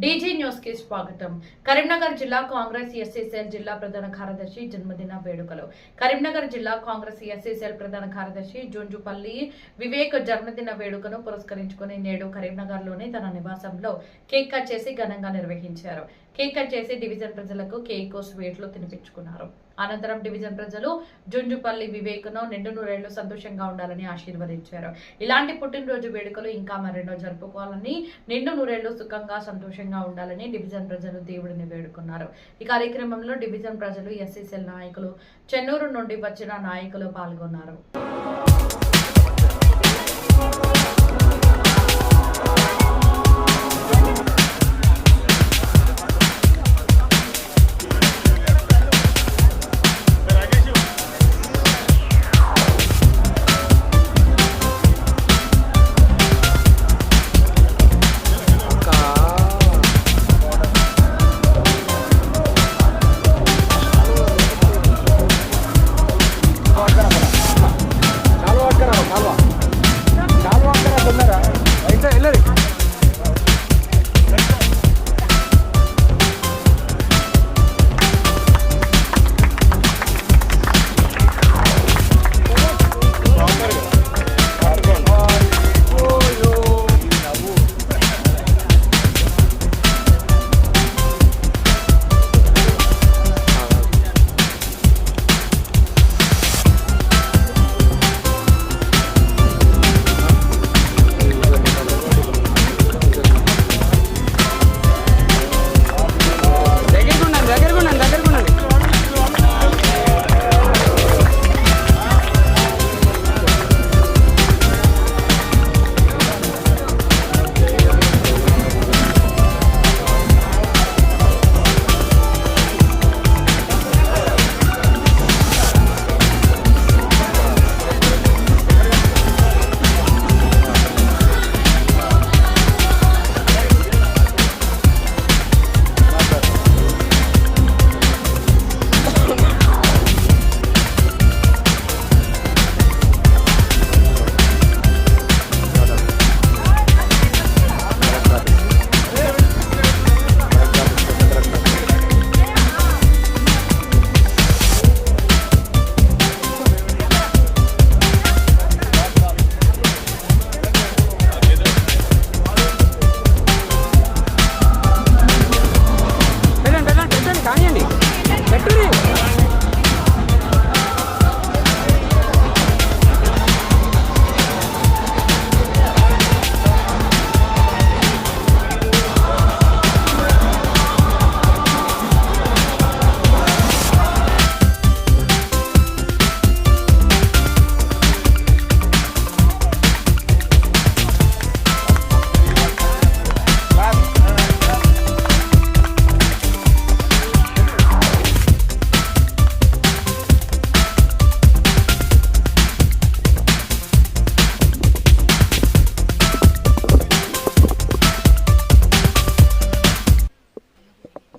DG news కి స్వాగతం. కరీంనగర్ జిల్లా కాంగ్రెస్ ఎస్సీ సెల్ జిల్లా ప్రధాన కార్యదర్శి జన్మదిన వేడుకలు. కరీంనగర్ జిల్లా కాంగ్రెస్ ఎస్సీ సెల్ ప్రధాన కార్యదర్శి జుంజుపల్లి వివేక్ జన్మదిన వేడుకను పురస్కరించుకుని నేడు కరీంనగర్ లోని తన నివాసంలో కేక్ కట్ చేసి ఘనంగా నిర్వహించారు. కేక్ కట్ చేసి డివిజన్ ప్రజలకు కేక్ స్వీట్లు తినిపించుకున్నారు. అనంతరం డివిజన్ ప్రజలు జుంజుపల్లి వివేక్ ను నిండు నూరేళ్లు సంతోషంగా ఉండాలని ఆశీర్వదించారు. ఇలాంటి పుట్టినరోజు వేడుకలు ఇంకా మరెన్నో జరుపుకోవాలని, నిండు నూరేళ్లు సుఖంగా సంతోషంగా ఉండాలని డివిజన్ ప్రజలు దేవుడిని వేడుకున్నారు. ఈ కార్యక్రమంలో డివిజన్ ప్రజలు, ఎస్సీ సెల్ నాయకులు, చెన్నూరు నుండి వచ్చిన నాయకులు పాల్గొన్నారు.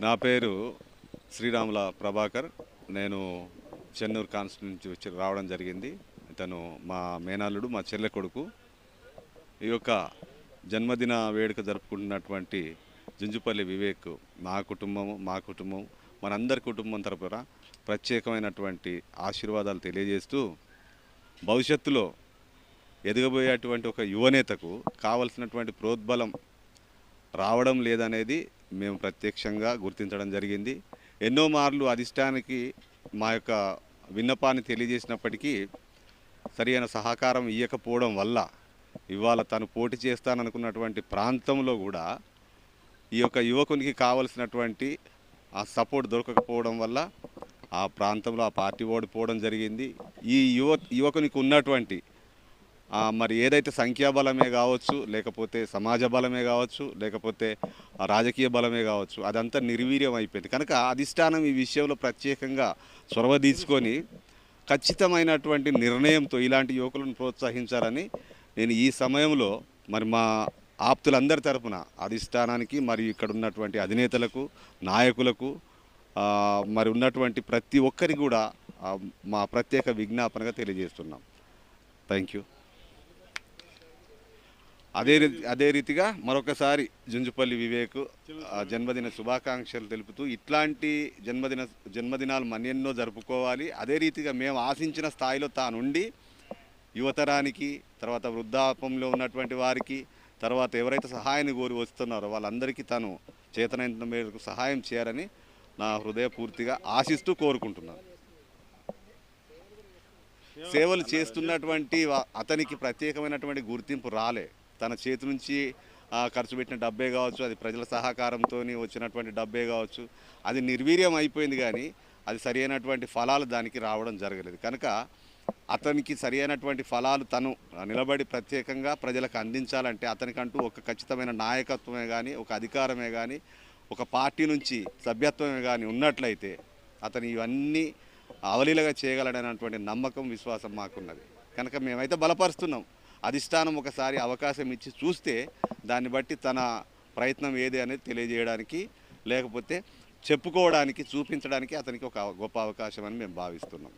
నా పేరు శ్రీరాముల ప్రభాకర్. నేను చెన్నూరు కాన్స్టిట్యూన్సీ నుంచి వచ్చి రావడం జరిగింది. ఇతను మా మేనల్లుడు, మా చెల్లె కొడుకు. ఈ యొక్క జన్మదిన వేడుక జరుపుకుంటున్నటువంటి జుంజుపల్లి వివేక్ మా కుటుంబం మనందరి కుటుంబం తరపున ప్రత్యేకమైనటువంటి ఆశీర్వాదాలు తెలియజేస్తూ, భవిష్యత్తులో ఎదగబోయేటువంటి ఒక యువనేతకు కావలసినటువంటి ప్రోద్బలం రావడం లేదనేది మేము ప్రత్యక్షంగా గుర్తించడం జరిగింది. ఎన్నో మార్లు అధిష్టానికి మా యొక్క విన్నపాన్ని తెలియజేసినప్పటికీ సరైన సహకారం ఇవ్వకపోవడం వల్ల ఇవాళ తను పోటీ చేస్తాననుకున్నటువంటి ప్రాంతంలో కూడా ఈ యొక్క యువకునికి కావలసినటువంటి ఆ సపోర్ట్ దొరకకపోవడం వల్ల ఆ ప్రాంతంలో ఆ పార్టీ ఓడిపోవడం జరిగింది. ఈ యువకునికి ఉన్నటువంటి మరి ఏదైతే సంఖ్యాబలమే కావచ్చు, లేకపోతే సమాజ బలమే కావచ్చు, లేకపోతే రాజకీయ బలమే కావచ్చు, అదంతా నిర్వీర్యం అయిపోయింది. కనుక అధిష్టానం ఈ విషయంలో ప్రత్యేకంగా చొరవ తీసుకొని ఖచ్చితమైనటువంటి నిర్ణయంతో ఇలాంటి యువకులను ప్రోత్సహించాలని నేను ఈ సమయంలో మరి మా ఆప్తులందరి తరపున అధిష్టానానికి మరియు ఇక్కడ ఉన్నటువంటి అధినేతలకు, నాయకులకు, మరి ఉన్నటువంటి ప్రతి ఒక్కరికి కూడా మా ప్రత్యేక విజ్ఞాపనగా తెలియజేస్తున్నాం. Thank you. అదే రీతిగా మరొకసారి జుంజుపల్లి వివేక్ జన్మదిన శుభాకాంక్షలు తెలుపుతూ ఇట్లాంటి జన్మదినాలు మన్నెన్నో జరుపుకోవాలి. అదే రీతిగా మేము ఆశించిన స్థాయిలో తానుండి యువతరానికి, తర్వాత వృద్ధాపంలో ఉన్నటువంటి వారికి, తర్వాత ఎవరైతే సహాయాన్ని కోరి వస్తున్నారో వాళ్ళందరికీ తను చేతనైనంత మేరకు సహాయం చేయాలని నా హృదయపూర్తిగా ఆశిస్తూ కోరుకుంటున్నాను. సేవలు చేస్తున్నటువంటి అతనికి ప్రత్యేకమైనటువంటి గుర్తింపు రాలే. తన చేతి నుంచి ఖర్చు పెట్టిన డబ్బే కావచ్చు, అది ప్రజల సహకారంతో వచ్చినటువంటి డబ్బే కావచ్చు, అది నిర్వీర్యం అయిపోయింది. కానీ అది సరి అయినటువంటి ఫలాలు దానికి రావడం జరగలేదు. కనుక అతనికి సరి అయినటువంటి ఫలాలు తను నిలబడి ప్రత్యేకంగా ప్రజలకు అందించాలంటే అతనికంటూ ఒక ఖచ్చితమైన నాయకత్వమే కానీ, ఒక అధికారమే కానీ, ఒక పార్టీ నుంచి సభ్యత్వమే కానీ ఉన్నట్లయితే అతను ఇవన్నీ అవలీలగా చేయగలడనేటువంటి నమ్మకం, విశ్వాసం మాకున్నది. కనుక మేమైతే బలపరుస్తున్నాం. అధిష్టానం ఒకసారి అవకాశం ఇచ్చి చూస్తే దాన్ని బట్టి తన ప్రయత్నం ఏది అనేది తెలియజేయడానికి, లేకపోతే చెప్పుకోవడానికి, చూపించడానికి అతనికి ఒక గొప్ప అవకాశం అని మేము భావిస్తున్నాం.